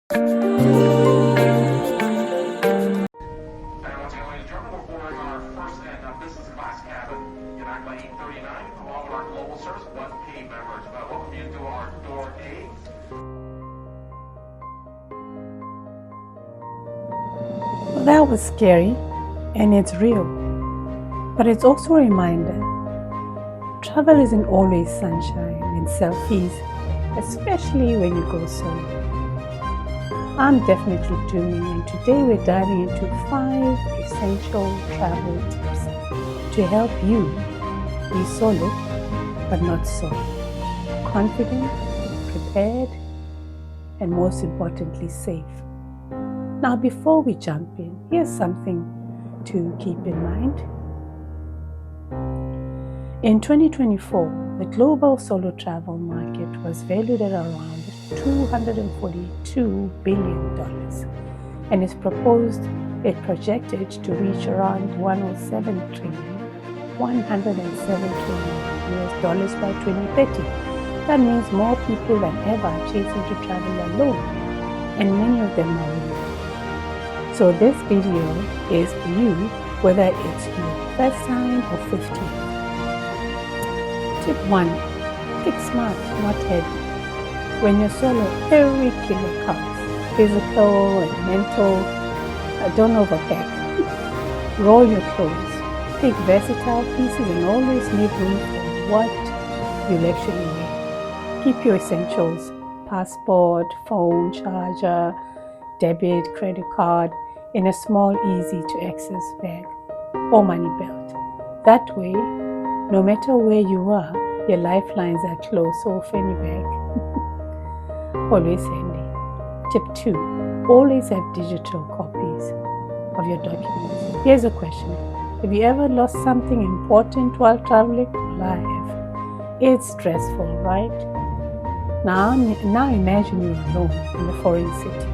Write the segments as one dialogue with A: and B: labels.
A: And once again, ladies and gentlemen, we're boarding our first and business class cabin. United by 8:39, along with our global service 1P members. Welcome you to our door A.
B: Well, that was scary, and it's real. But it's also a reminder. Travel isn't always sunshine and selfies, especially when you go solo. I'm definitely doing, and today we're diving into 5 essential travel tips to help you be solo, but not solo. Confident, prepared, and most importantly, safe. Now, before we jump in, here's something to keep in mind. In 2024, the global solo travel market was valued at around $242 billion and is projected to reach around $107 trillion US by 2030. That means more people than ever are chasing to travel alone, and many of them are women. So this video is for you, whether it's your first time or 15th. Tip 1. Pick smart, not heavy. When you're solo, every kilo counts. Physical and mental. Don't overpack. Roll your clothes. Pick versatile pieces and always leave room for what you'll actually wear. Keep your essentials: passport, phone, charger, debit, credit card in a small, easy to access bag or money belt. That way, no matter where you are, your lifelines are close or fanny bag. Always handy. Tip 2. Always have digital copies of your documents. Here's a question. Have you ever lost something important while traveling? Well, I have. It's stressful, right? Now imagine you're alone in a foreign city.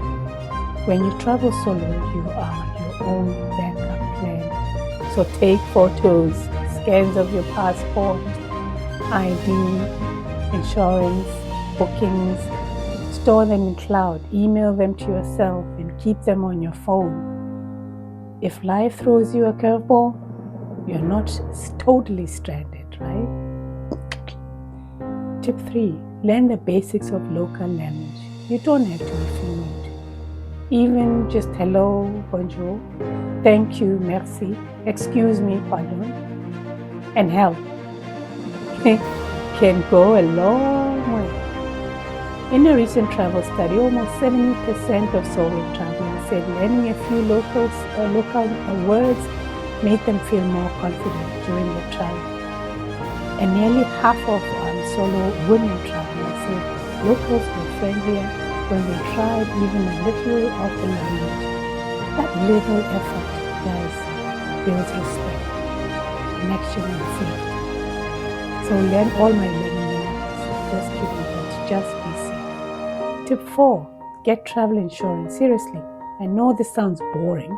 B: When you travel solo, you are your own backup plan. So take photos, scans of your passport, ID, insurance, bookings. Store them in cloud, email them to yourself, and keep them on your phone. If life throws you a curveball, you're not totally stranded, right? Tip 3. Learn the basics of local language. You don't have to be fluent. Even just hello, bonjour, thank you, merci, excuse me, pardon, and help can go a long way. In a recent travel study, almost 70% of solo travelers said learning a few local words made them feel more confident during the travel. And nearly half of solo women travelers said locals were friendlier when they tried even a little of the language. That little effort does build respect, connection, and safety. So learn all my 11 languages. Just kidding, but just be safe. Tip 4. Get travel insurance. Seriously, I know this sounds boring,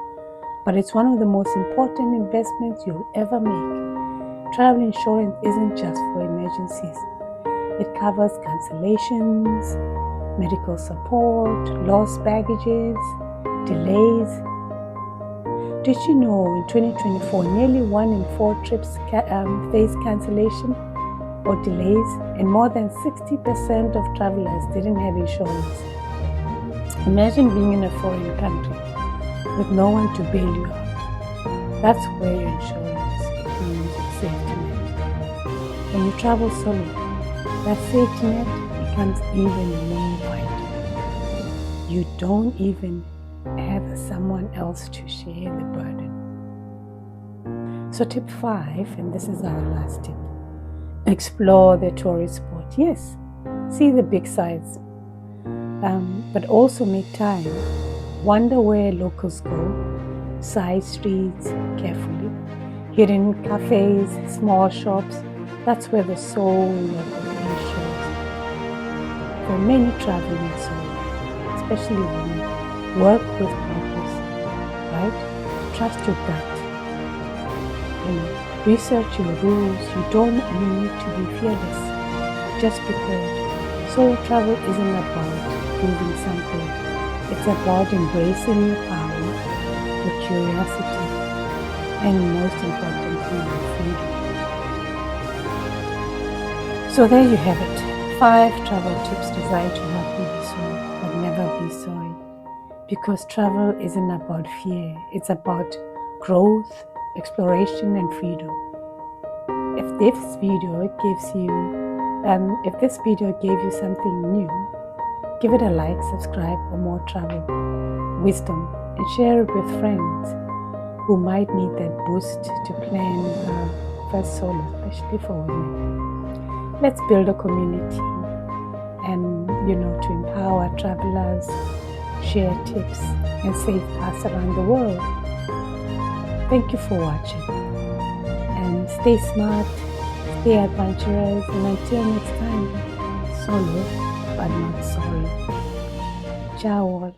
B: but it's one of the most important investments you'll ever make. Travel insurance isn't just for emergencies. It covers cancellations, medical support, lost baggages, delays. Did you know in 2024, nearly 1 in 4 trips faced cancellation or delays, and more than 60% of travelers didn't have insurance? Imagine being in a foreign country with no one to bail you out. That's where your insurance becomes a safety net. When you travel solo, that safety net becomes even more vital. You don't even have someone else to share the burden. So tip 5, and this is our last tip. Explore the tourist spot. Yes, see the big sights, but also make time. Wonder where locals go, side streets carefully, hidden cafes, small shops. That's where the soul of the place shows. For many traveling solo, especially women, work with purpose, right? Trust your gut. Research your rules. You don't need to be fearless. Just prepared. Solo travel isn't about proving something. It's about embracing your power, your curiosity, and most importantly, your freedom. So there you have it. 5 travel tips designed to help you be sold, but never be sorry. Because travel isn't about fear, it's about growth, exploration, and freedom. If this video gave you something new, give it a like, subscribe for more travel wisdom, and share it with friends who might need that boost to plan first solo, especially for women. Let's build a community and, to empower travelers, share tips, and save us around the world. Thank you for watching. And stay smart, stay adventurous, and until next time, solo but not sorry. Ciao all.